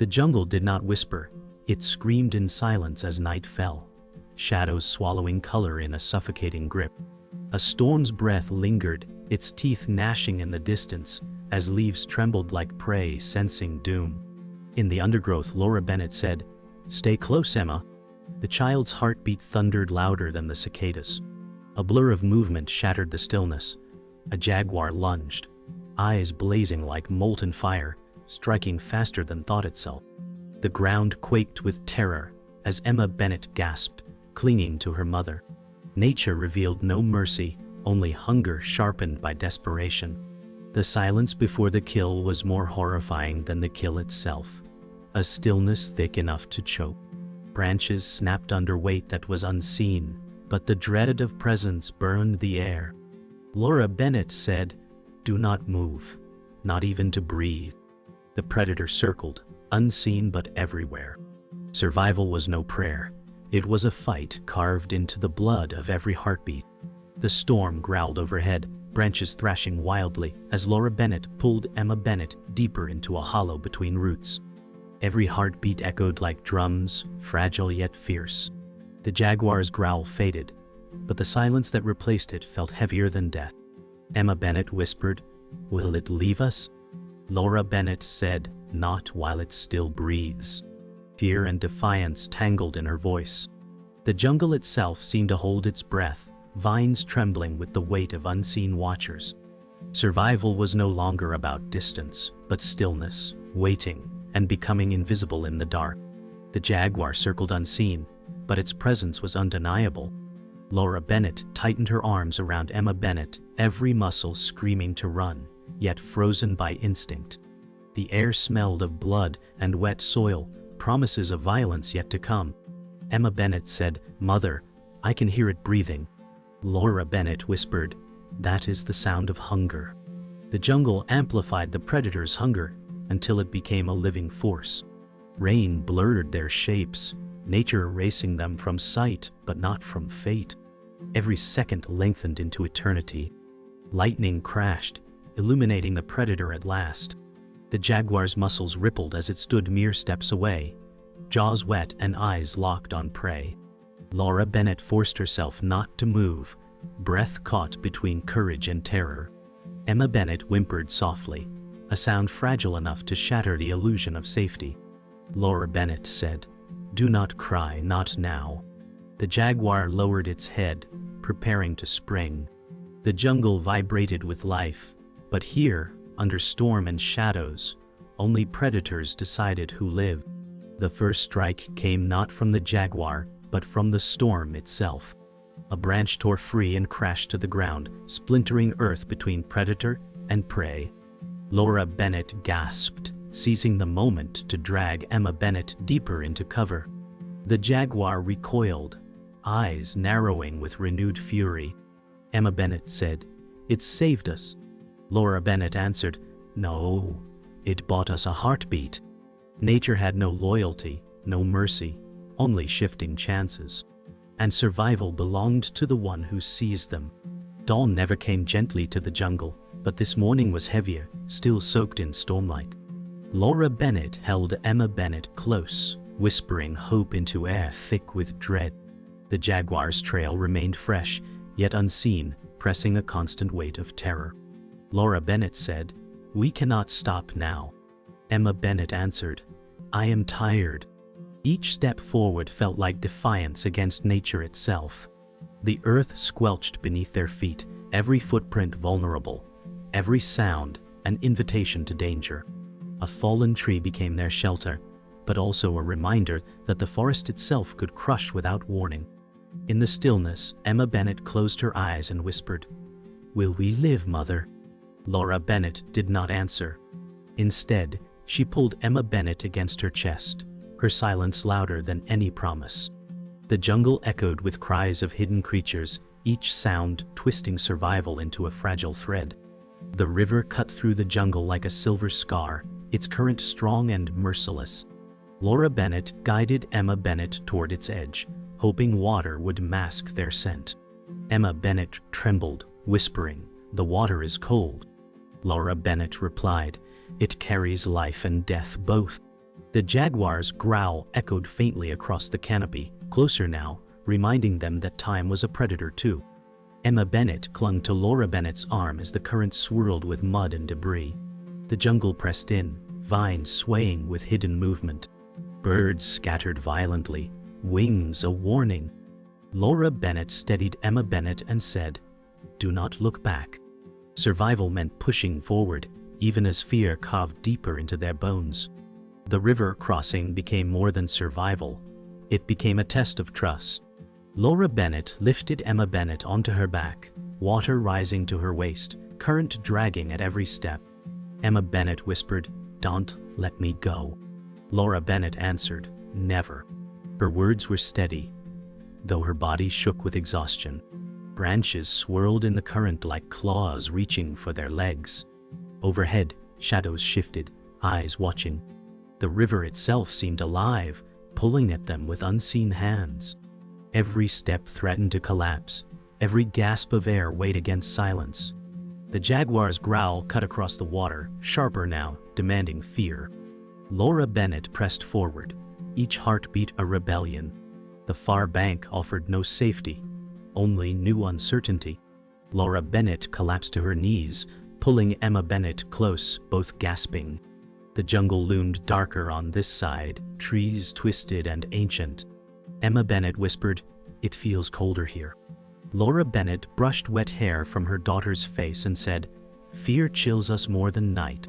The jungle did not whisper, it screamed in silence as night fell, shadows swallowing color in a suffocating grip. A storm's breath lingered, its teeth gnashing in the distance, as leaves trembled like prey sensing doom. In the undergrowth, Laura Bennett said, "Stay close, Emma." The child's heartbeat thundered louder than the cicadas. A blur of movement shattered the stillness. A jaguar lunged, eyes blazing like molten fire, striking faster than thought itself. The ground quaked with terror as Emma Bennett gasped, clinging to her mother. Nature revealed no mercy, only hunger sharpened by desperation. The silence before the kill was more horrifying than the kill itself. A stillness thick enough to choke. Branches snapped under weight that was unseen, but the dread of presence burned the air. Laura Bennett said, "Do not move, not even to breathe." The predator circled, unseen but everywhere. Survival was no prayer. It was a fight carved into the blood of every heartbeat. The storm growled overhead, branches thrashing wildly as Laura Bennett pulled Emma Bennett deeper into a hollow between roots. Every heartbeat echoed like drums, fragile yet fierce. The jaguar's growl faded, but the silence that replaced it felt heavier than death. Emma Bennett whispered, "Will it leave us?" Laura Bennett said, "Not while it still breathes." Fear and defiance tangled in her voice. The jungle itself seemed to hold its breath, vines trembling with the weight of unseen watchers. Survival was no longer about distance, but stillness, waiting, and becoming invisible in the dark. The jaguar circled unseen, but its presence was undeniable. Laura Bennett tightened her arms around Emma Bennett, every muscle screaming to run, yet frozen by instinct. The air smelled of blood and wet soil, promises of violence yet to come. Emma Bennett said, "Mother, I can hear it breathing." Laura Bennett whispered, "That is the sound of hunger." The jungle amplified the predator's hunger until it became a living force. Rain blurred their shapes, nature erasing them from sight but not from fate. Every second lengthened into eternity. Lightning crashed, illuminating the predator at last. The jaguar's muscles rippled as it stood mere steps away, jaws wet and eyes locked on prey. Laura Bennett forced herself not to move, breath caught between courage and terror. Emma Bennett whimpered softly, a sound fragile enough to shatter the illusion of safety. Laura Bennett said, "Do not cry, not now." The jaguar lowered its head, preparing to spring. The jungle vibrated with life, but here, under storm and shadows, only predators decided who lived. The first strike came not from the jaguar, but from the storm itself. A branch tore free and crashed to the ground, splintering earth between predator and prey. Laura Bennett gasped, seizing the moment to drag Emma Bennett deeper into cover. The jaguar recoiled, eyes narrowing with renewed fury. Emma Bennett said, "It saved us." Laura Bennett answered, "No, it bought us a heartbeat." Nature had no loyalty, no mercy, only shifting chances. And survival belonged to the one who seized them. Dawn never came gently to the jungle, but this morning was heavier, still soaked in stormlight. Laura Bennett held Emma Bennett close, whispering hope into air thick with dread. The jaguar's trail remained fresh, yet unseen, pressing a constant weight of terror. Laura Bennett said, "We cannot stop now." Emma Bennett answered, "I am tired." Each step forward felt like defiance against nature itself. The earth squelched beneath their feet, every footprint vulnerable, every sound an invitation to danger. A fallen tree became their shelter, but also a reminder that the forest itself could crush without warning. In the stillness, Emma Bennett closed her eyes and whispered, "Will we live, Mother?" Laura Bennett did not answer. Instead, she pulled Emma Bennett against her chest, her silence louder than any promise. The jungle echoed with cries of hidden creatures, each sound twisting survival into a fragile thread. The river cut through the jungle like a silver scar, its current strong and merciless. Laura Bennett guided Emma Bennett toward its edge, hoping water would mask their scent. Emma Bennett trembled, whispering, "The water is cold." Laura Bennett replied, "It carries life and death both." The jaguar's growl echoed faintly across the canopy, closer now, reminding them that time was a predator too. Emma Bennett clung to Laura Bennett's arm as the current swirled with mud and debris. The jungle pressed in, vines swaying with hidden movement. Birds scattered violently, wings a warning. Laura Bennett steadied Emma Bennett and said, "Do not look back." Survival meant pushing forward, even as fear carved deeper into their bones. The river crossing became more than survival. It became a test of trust. Laura Bennett lifted Emma Bennett onto her back, water rising to her waist, current dragging at every step. Emma Bennett whispered, "Don't let me go." Laura Bennett answered, "Never." Her words were steady, though her body shook with exhaustion. Branches swirled in the current like claws reaching for their legs. Overhead, shadows shifted, eyes watching. The river itself seemed alive, pulling at them with unseen hands. Every step threatened to collapse. Every gasp of air weighed against silence. The jaguar's growl cut across the water, sharper now, demanding fear. Laura Bennett pressed forward, each heartbeat a rebellion. The far bank offered no safety, only new uncertainty. Laura Bennett collapsed to her knees, pulling Emma Bennett close, both gasping. The jungle loomed darker on this side, trees twisted and ancient. Emma Bennett whispered, "It feels colder here." Laura Bennett brushed wet hair from her daughter's face and said, "Fear chills us more than night."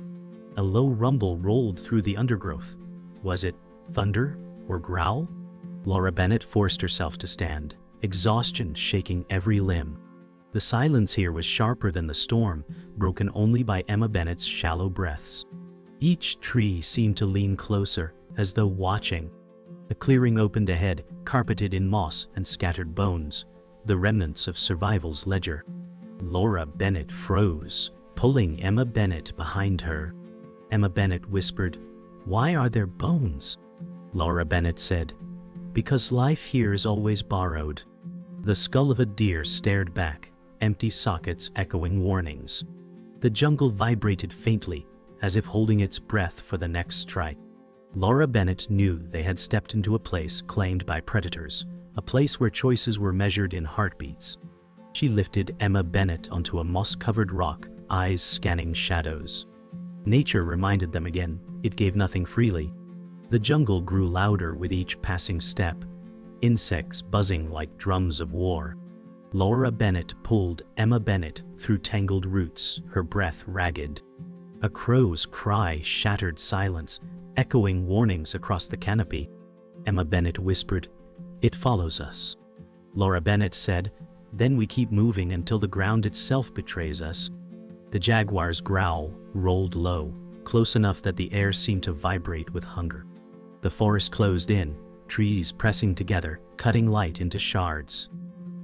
A low rumble rolled through the undergrowth. Was it thunder or growl? Laura Bennett forced herself to stand, exhaustion shaking every limb. The silence here was sharper than the storm, broken only by Emma Bennett's shallow breaths. Each tree seemed to lean closer, as though watching. A clearing opened ahead, carpeted in moss and scattered bones, the remnants of survival's ledger. Laura Bennett froze, pulling Emma Bennett behind her. Emma Bennett whispered, "Why are there bones?" Laura Bennett said, "Because life here is always borrowed." The skull of a deer stared back, empty sockets echoing warnings. The jungle vibrated faintly, as if holding its breath for the next strike. Laura Bennett knew they had stepped into a place claimed by predators, a place where choices were measured in heartbeats. She lifted Emma Bennett onto a moss-covered rock, eyes scanning shadows. Nature reminded them again, it gave nothing freely. The jungle grew louder with each passing step, insects buzzing like drums of war. Laura Bennett pulled Emma Bennett through tangled roots, her breath ragged. A crow's cry shattered silence, echoing warnings across the canopy. Emma Bennett whispered, "It follows us." Laura Bennett said, "Then we keep moving until the ground itself betrays us." The jaguar's growl rolled low, close enough that the air seemed to vibrate with hunger. The forest closed in, trees pressing together, cutting light into shards.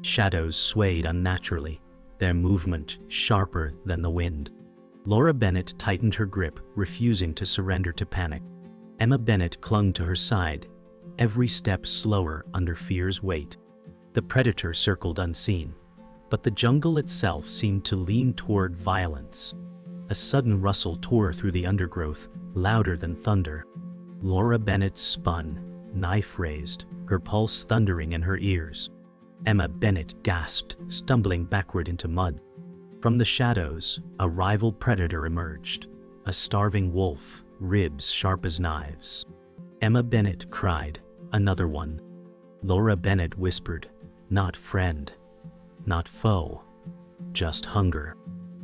Shadows swayed unnaturally, their movement sharper than the wind. Laura Bennett tightened her grip, refusing to surrender to panic. Emma Bennett clung to her side, every step slower under fear's weight. The predator circled unseen, but the jungle itself seemed to lean toward violence. A sudden rustle tore through the undergrowth, louder than thunder. Laura Bennett spun, knife raised, her pulse thundering in her ears. Emma Bennett gasped, stumbling backward into mud. From the shadows, a rival predator emerged, a starving wolf, ribs sharp as knives. Emma Bennett cried, "Another one." Laura Bennett whispered, "Not friend, not foe, just hunger."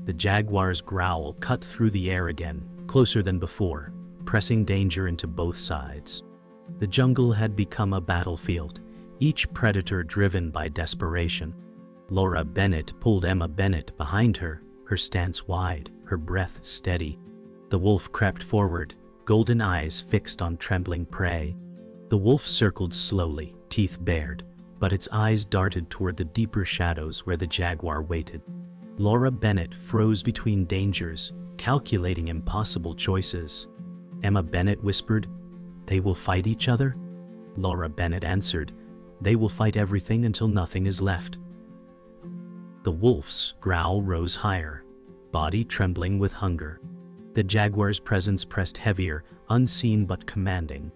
The jaguar's growl cut through the air again, closer than before, pressing danger into both sides. The jungle had become a battlefield, each predator driven by desperation. Laura Bennett pulled Emma Bennett behind her, her stance wide, her breath steady. The wolf crept forward, golden eyes fixed on trembling prey. The wolf circled slowly, teeth bared, but its eyes darted toward the deeper shadows where the jaguar waited. Laura Bennett froze between dangers, calculating impossible choices. Emma Bennett whispered, "They will fight each other?" Laura Bennett answered, "They will fight everything until nothing is left." The wolf's growl rose higher, body trembling with hunger. The jaguar's presence pressed heavier, unseen but commanding.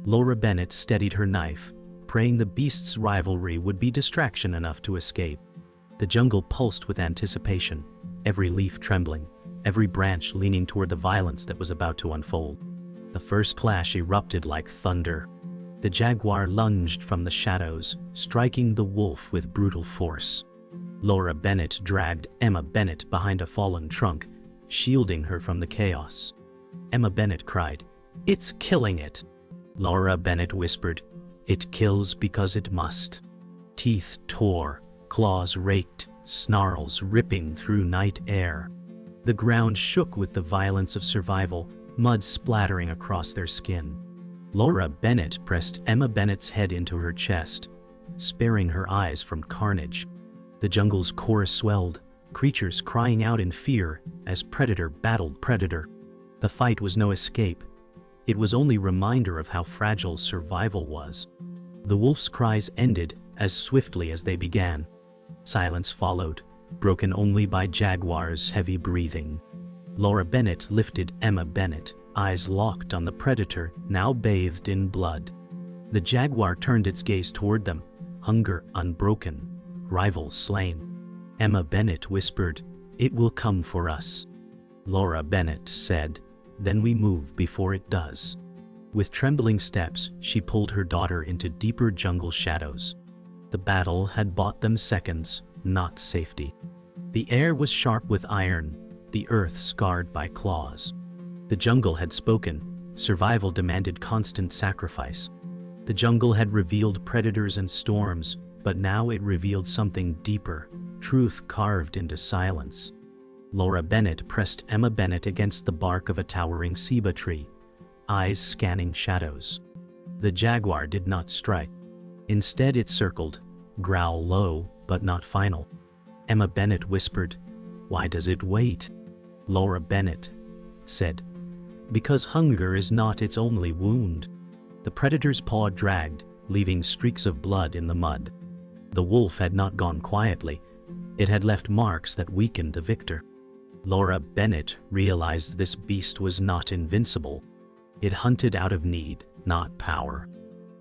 Laura Bennett steadied her knife, praying the beast's rivalry would be distraction enough to escape. The jungle pulsed with anticipation, every leaf trembling, every branch leaning toward the violence that was about to unfold. The first clash erupted like thunder. The jaguar lunged from the shadows, striking the wolf with brutal force. Laura Bennett dragged Emma Bennett behind a fallen trunk, shielding her from the chaos. Emma Bennett cried, "It's killing it." Laura Bennett whispered, "It kills because it must." Teeth tore, claws raked, snarls ripping through night air. The ground shook with the violence of survival, mud splattering across their skin. Laura Bennett pressed Emma Bennett's head into her chest, sparing her eyes from carnage. The jungle's core swelled, creatures crying out in fear as predator battled predator. The fight was no escape. It was only reminder of how fragile survival was. The wolf's cries ended as swiftly as they began. Silence followed, broken only by Jaguar's heavy breathing. Laura Bennett lifted Emma Bennett, eyes locked on the predator now bathed in blood. The jaguar turned its gaze toward them, hunger unbroken, rival slain. Emma Bennett whispered, "It will come for us." Laura Bennett said, "Then we move before it does." With trembling steps, she pulled her daughter into deeper jungle shadows. The battle had bought them seconds, not safety. The air was sharp with iron, the earth scarred by claws. The jungle had spoken, survival demanded constant sacrifice. The jungle had revealed predators and storms, but now it revealed something deeper, truth carved into silence. Laura Bennett pressed Emma Bennett against the bark of a towering ceiba tree, eyes scanning shadows. The jaguar did not strike. Instead it circled, growl low, but not final. Emma Bennett whispered, "Why does it wait?" Laura Bennett said, "Because hunger is not its only wound." The predator's paw dragged, leaving streaks of blood in the mud. The wolf had not gone quietly. It had left marks that weakened the victor. Laura Bennett realized this beast was not invincible. It hunted out of need, not power.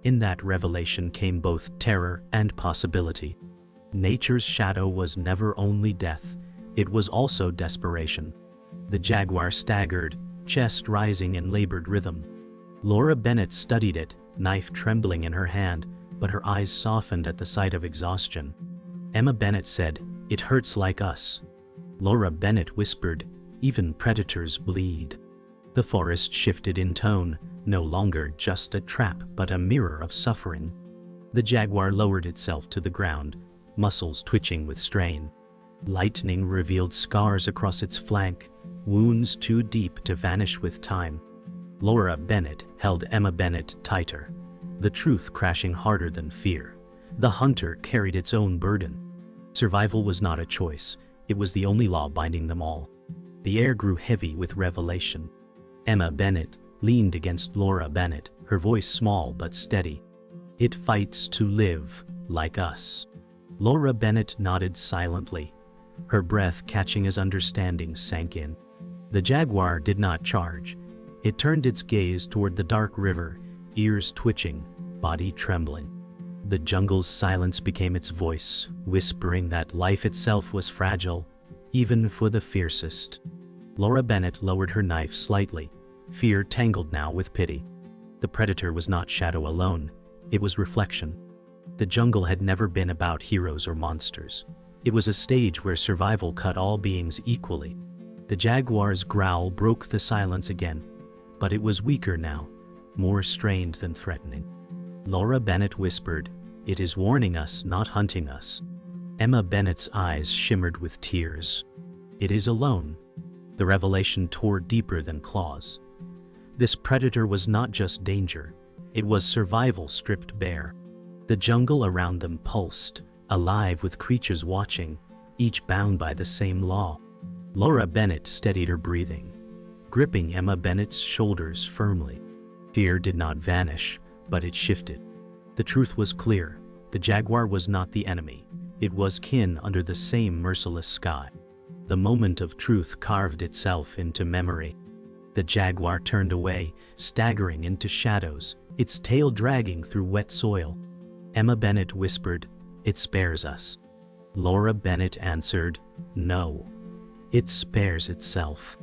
In that revelation came both terror and possibility. Nature's shadow was never only death, it was also desperation. The jaguar staggered, chest rising in labored rhythm. Laura Bennett studied it, knife trembling in her hand, but her eyes softened at the sight of exhaustion. Emma Bennett said, "It hurts like us." Laura Bennett whispered, "Even predators bleed." The forest shifted in tone, no longer just a trap but a mirror of suffering. The jaguar lowered itself to the ground, muscles twitching with strain. Lightning revealed scars across its flank, wounds too deep to vanish with time. Laura Bennett held Emma Bennett tighter, the truth crashing harder than fear. The hunter carried its own burden. Survival was not a choice, it was the only law binding them all. The air grew heavy with revelation. Emma Bennett leaned against Laura Bennett, her voice small but steady. "It fights to live, like us." Laura Bennett nodded silently, her breath catching as understanding sank in. The jaguar did not charge. It turned its gaze toward the dark river, ears twitching, body trembling. The jungle's silence became its voice, whispering that life itself was fragile, even for the fiercest. Laura Bennett lowered her knife slightly, fear tangled now with pity. The predator was not shadow alone, it was reflection. The jungle had never been about heroes or monsters. It was a stage where survival cut all beings equally. The jaguar's growl broke the silence again, but it was weaker now, more strained than threatening. Laura Bennett whispered, "It is warning us, not hunting us." Emma Bennett's eyes shimmered with tears. "It is alone." The revelation tore deeper than claws. This predator was not just danger, it was survival stripped bare. The jungle around them pulsed, alive with creatures watching, each bound by the same law. Laura Bennett steadied her breathing, gripping Emma Bennett's shoulders firmly. Fear did not vanish, but it shifted. The truth was clear, the jaguar was not the enemy, it was kin under the same merciless sky. The moment of truth carved itself into memory. The jaguar turned away, staggering into shadows, its tail dragging through wet soil. Emma Bennett whispered, "It spares us." Laura Bennett answered, "No. It spares itself."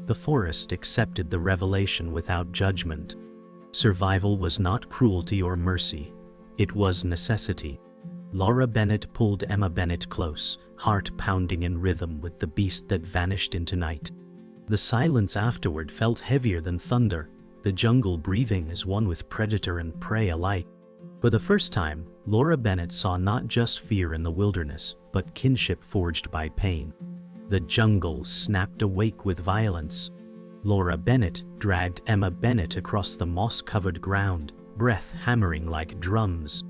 The forest accepted the revelation without judgment. Survival was not cruelty or mercy. It was necessity. Laura Bennett pulled Emma Bennett close, heart pounding in rhythm with the beast that vanished into night. The silence afterward felt heavier than thunder, the jungle breathing as one with predator and prey alike. For the first time, Laura Bennett saw not just fear in the wilderness, but kinship forged by pain. The jungle snapped awake with violence. Laura Bennett dragged Emma Bennett across the moss-covered ground, breath hammering like drums.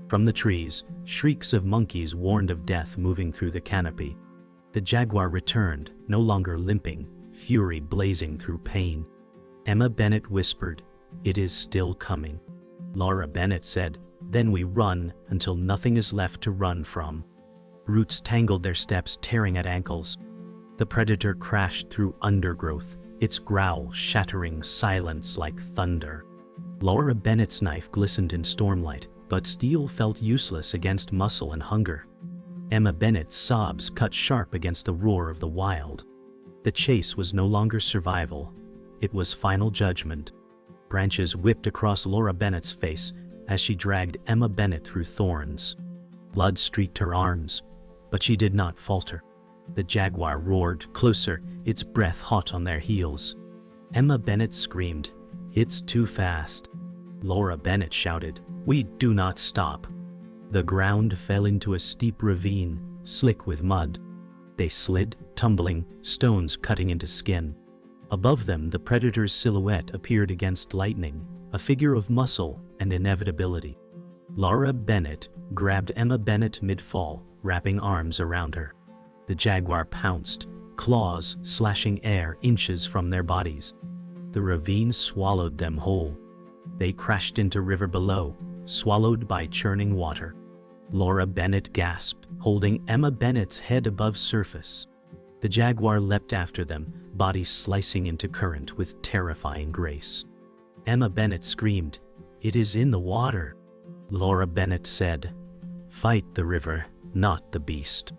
From the trees, shrieks of monkeys warned of death moving through the canopy. The jaguar returned, no longer limping, fury blazing through pain. Emma Bennett whispered, "It is still coming." Laura Bennett said, "Then we run until nothing is left to run from." Roots tangled their steps, tearing at ankles. The predator crashed through undergrowth, its growl shattering silence like thunder. Laura Bennett's knife glistened in stormlight, but steel felt useless against muscle and hunger. Emma Bennett's sobs cut sharp against the roar of the wild. The chase was no longer survival. It was final judgment. Branches whipped across Laura Bennett's face as she dragged Emma Bennett through thorns. Blood streaked her arms, but she did not falter. The jaguar roared closer, its breath hot on their heels. Emma Bennett screamed, "It's too fast." Laura Bennett shouted, "We do not stop." The ground fell into a steep ravine, slick with mud. They slid, tumbling, stones cutting into skin. Above them, the predator's silhouette appeared against lightning, a figure of muscle and inevitability. Laura Bennett grabbed Emma Bennett mid-fall, wrapping arms around her. The jaguar pounced, claws slashing air inches from their bodies. The ravine swallowed them whole. They crashed into river below, swallowed by churning water. Laura Bennett gasped, holding Emma Bennett's head above surface. The jaguar leapt after them, body slicing into current with terrifying grace. Emma Bennett screamed, "It is in the water." Laura Bennett said, "Fight the river, not the beast."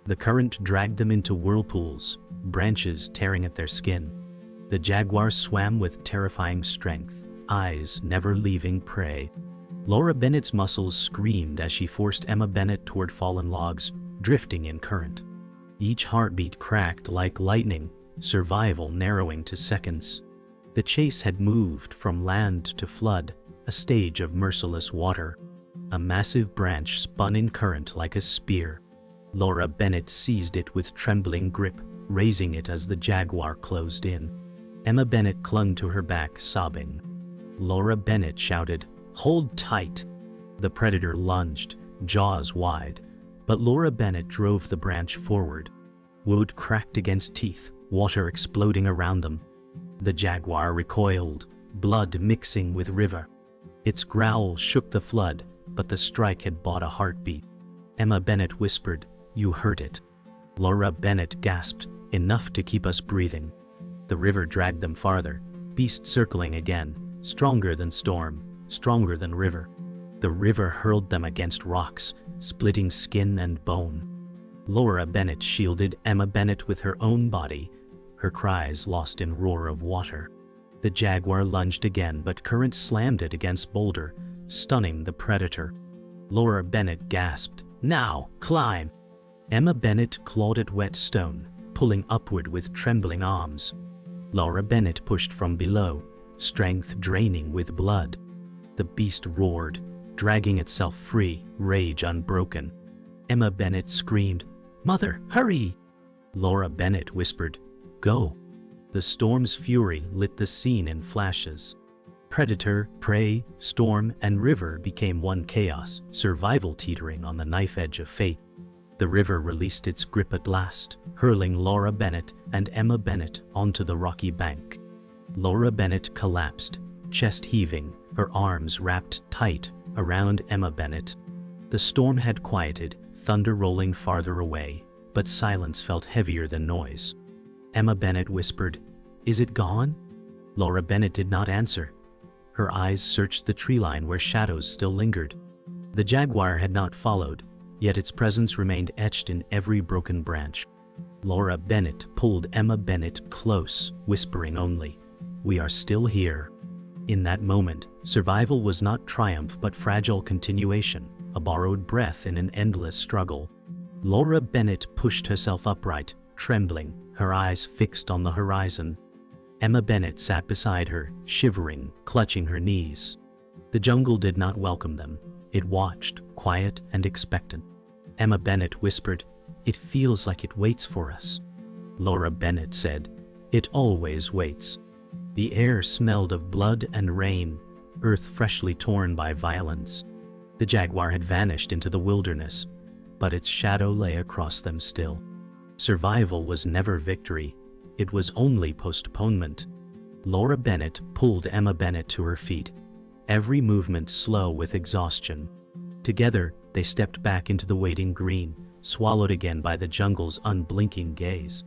The current dragged them into whirlpools, branches tearing at their skin. The jaguar swam with terrifying strength, eyes never leaving prey. Laura Bennett's muscles screamed as she forced Emma Bennett toward fallen logs, drifting in current. Each heartbeat cracked like lightning, survival narrowing to seconds. The chase had moved from land to flood, a stage of merciless water. A massive branch spun in current like a spear. Laura Bennett seized it with trembling grip, raising it as the jaguar closed in. Emma Bennett clung to her back, sobbing. Laura Bennett shouted, "Hold tight!" The predator lunged, jaws wide, but Laura Bennett drove the branch forward. Wood cracked against teeth, water exploding around them. The jaguar recoiled, blood mixing with river. Its growl shook the flood, but the strike had bought a heartbeat. Emma Bennett whispered, "You heard it." Laura Bennett gasped, "Enough to keep us breathing." The river dragged them farther, beast circling again, stronger than storm, stronger than river. The river hurled them against rocks, splitting skin and bone. Laura Bennett shielded Emma Bennett with her own body, her cries lost in roar of water. The jaguar lunged again, but current slammed it against boulder, stunning the predator. Laura Bennett gasped, "Now, climb!" Emma Bennett clawed at wet stone, pulling upward with trembling arms. Laura Bennett pushed from below, strength draining with blood. The beast roared, dragging itself free, rage unbroken. Emma Bennett screamed, "Mother, hurry!" Laura Bennett whispered, "Go." The storm's fury lit the scene in flashes. Predator, prey, storm, and river became one chaos, survival teetering on the knife edge of fate. The river released its grip at last, hurling Laura Bennett and Emma Bennett onto the rocky bank. Laura Bennett collapsed, chest heaving, her arms wrapped tight around Emma Bennett. The storm had quieted, thunder rolling farther away, but silence felt heavier than noise. Emma Bennett whispered, "Is it gone?" Laura Bennett did not answer. Her eyes searched the tree line where shadows still lingered. The jaguar had not followed, yet its presence remained etched in every broken branch. Laura Bennett pulled Emma Bennett close, whispering only, "We are still here." In that moment, survival was not triumph but fragile continuation, a borrowed breath in an endless struggle. Laura Bennett pushed herself upright, trembling, her eyes fixed on the horizon. Emma Bennett sat beside her, shivering, clutching her knees. The jungle did not welcome them. It watched, quiet and expectant. Emma Bennett whispered, "It feels like it waits for us." Laura Bennett said, "It always waits." The air smelled of blood and rain, earth freshly torn by violence. The jaguar had vanished into the wilderness, but its shadow lay across them still. Survival was never victory. It was only postponement. Laura Bennett pulled Emma Bennett to her feet, every movement slow with exhaustion. Together, they stepped back into the waiting green, swallowed again by the jungle's unblinking gaze.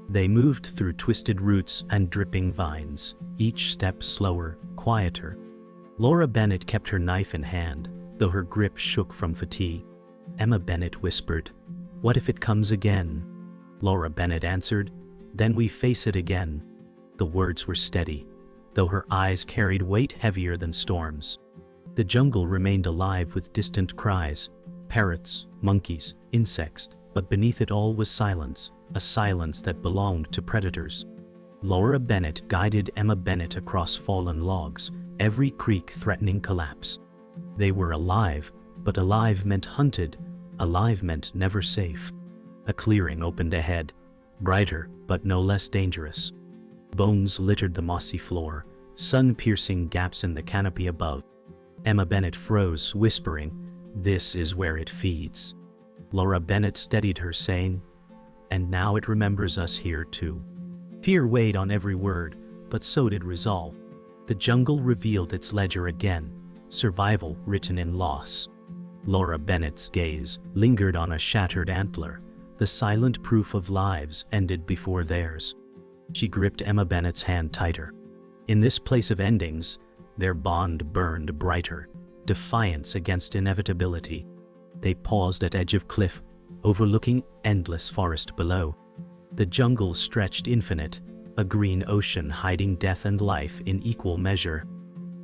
They moved through twisted roots and dripping vines, each step slower, quieter. Laura Bennett kept her knife in hand, though her grip shook from fatigue. Emma Bennett whispered, "What if it comes again?" Laura Bennett answered, "Then we face it again." The words were steady, though her eyes carried weight heavier than storms. The jungle remained alive with distant cries, parrots, monkeys, insects, but beneath it all was silence, a silence that belonged to predators. Laura Bennett guided Emma Bennett across fallen logs, every creak threatening collapse. They were alive, but alive meant hunted, alive meant never safe. A clearing opened ahead, brighter but no less dangerous. Bones littered the mossy floor, sun-piercing gaps in the canopy above. Emma Bennett froze, whispering, "This is where it feeds." Laura Bennett steadied her, saying, "And now it remembers us here too." Fear weighed on every word, but so did resolve. The jungle revealed its ledger again, survival written in loss. Laura Bennett's gaze lingered on a shattered antler, the silent proof of lives ended before theirs. She gripped Emma Bennett's hand tighter. In this place of endings, their bond burned brighter, defiance against inevitability. They paused at edge of cliff, overlooking endless forest below. The jungle stretched infinite, a green ocean hiding death and life in equal measure.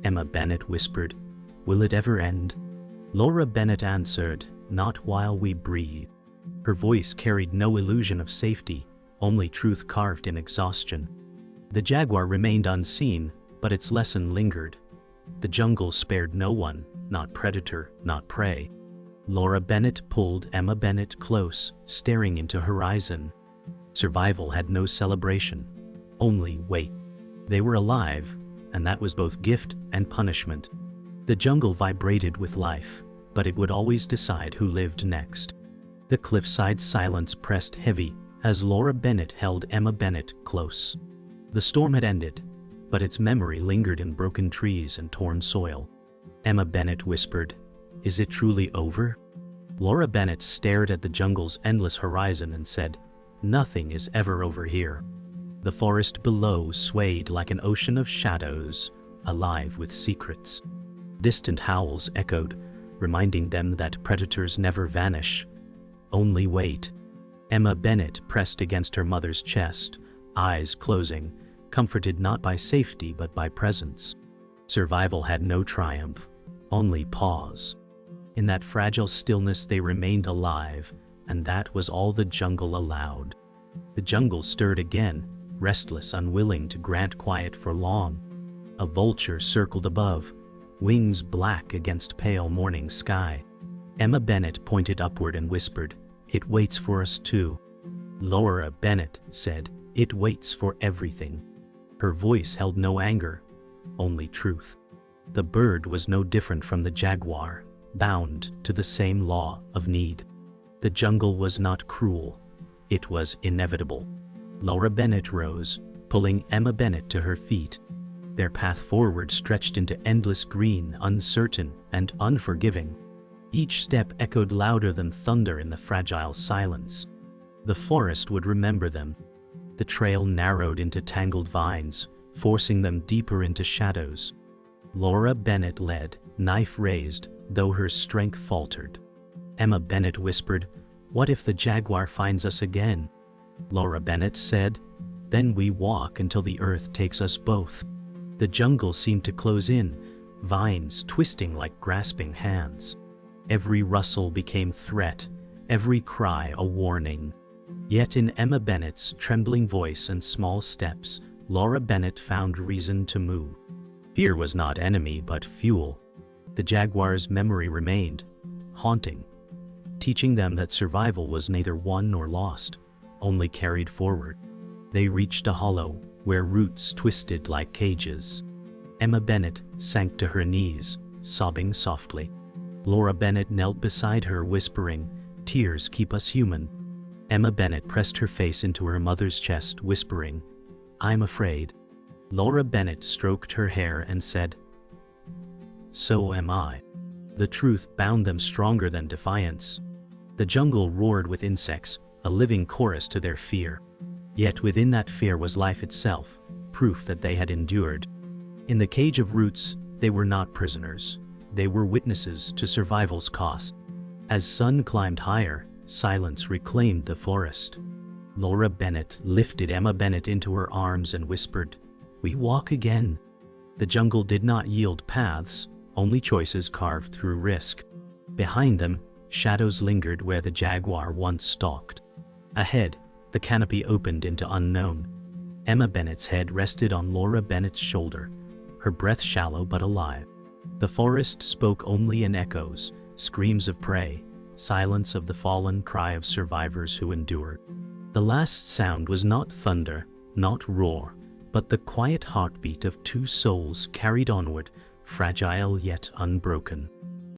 Emma Bennett whispered, "Will it ever end?" Laura Bennett answered, "Not while we breathe." Her voice carried no illusion of safety, only truth carved in exhaustion. The jaguar remained unseen, but its lesson lingered. The jungle spared no one, not predator, not prey. Laura Bennett pulled Emma Bennett close, staring into horizon. Survival had no celebration, only wait. They were alive, and that was both gift and punishment. The jungle vibrated with life, but it would always decide who lived next. The cliffside silence pressed heavy as Laura Bennett held Emma Bennett close. The storm had ended, but its memory lingered in broken trees and torn soil. Emma Bennett whispered, "Is it truly over?" Laura Bennett stared at the jungle's endless horizon and said, "Nothing is ever over here." The forest below swayed like an ocean of shadows, alive with secrets. Distant howls echoed, reminding them that predators never vanish, only wait. Emma Bennett pressed against her mother's chest, eyes closing, comforted not by safety but by presence. Survival had no triumph, only pause. In that fragile stillness they remained alive, and that was all the jungle allowed. The jungle stirred again, restless, unwilling to grant quiet for long. A vulture circled above, wings black against pale morning sky. Emma Bennett pointed upward and whispered, "It waits for us too." Laura Bennett said, "It waits for everything." Her voice held no anger, only truth. The bird was no different from the jaguar, bound to the same law of need. The jungle was not cruel, it was inevitable. Laura Bennett rose, pulling Emma Bennett to her feet. Their path forward stretched into endless green, uncertain and unforgiving. Each step echoed louder than thunder in the fragile silence. The forest would remember them. The trail narrowed into tangled vines, forcing them deeper into shadows. Laura Bennett led, knife raised, though her strength faltered. Emma Bennett whispered, "What if the jaguar finds us again?" Laura Bennett said, "Then we walk until the earth takes us both." The jungle seemed to close in, vines twisting like grasping hands. Every rustle became threat, every cry a warning. Yet in Emma Bennett's trembling voice and small steps, Laura Bennett found reason to move. Fear was not enemy but fuel. The jaguar's memory remained, haunting, teaching them that survival was neither won nor lost, only carried forward. They reached a hollow, where roots twisted like cages. Emma Bennett sank to her knees, sobbing softly. Laura Bennett knelt beside her, whispering, "Tears keep us human." Emma Bennett pressed her face into her mother's chest, whispering, "I'm afraid." Laura Bennett stroked her hair and said, "So am I." The truth bound them stronger than defiance. The jungle roared with insects, a living chorus to their fear. Yet within that fear was life itself, proof that they had endured. In the cage of roots, they were not prisoners. They were witnesses to survival's cost. As sun climbed higher, silence reclaimed the forest. Laura Bennett lifted Emma Bennett into her arms and whispered, "We walk again." The jungle did not yield paths, only choices carved through risk. Behind them, shadows lingered where the jaguar once stalked. Ahead, the canopy opened into unknown. Emma Bennett's head rested on Laura Bennett's shoulder, her breath shallow but alive. The forest spoke only in echoes, screams of prey, silence of the fallen, cry of survivors who endured. The last sound was not thunder, not roar, but the quiet heartbeat of two souls carried onward, fragile yet unbroken.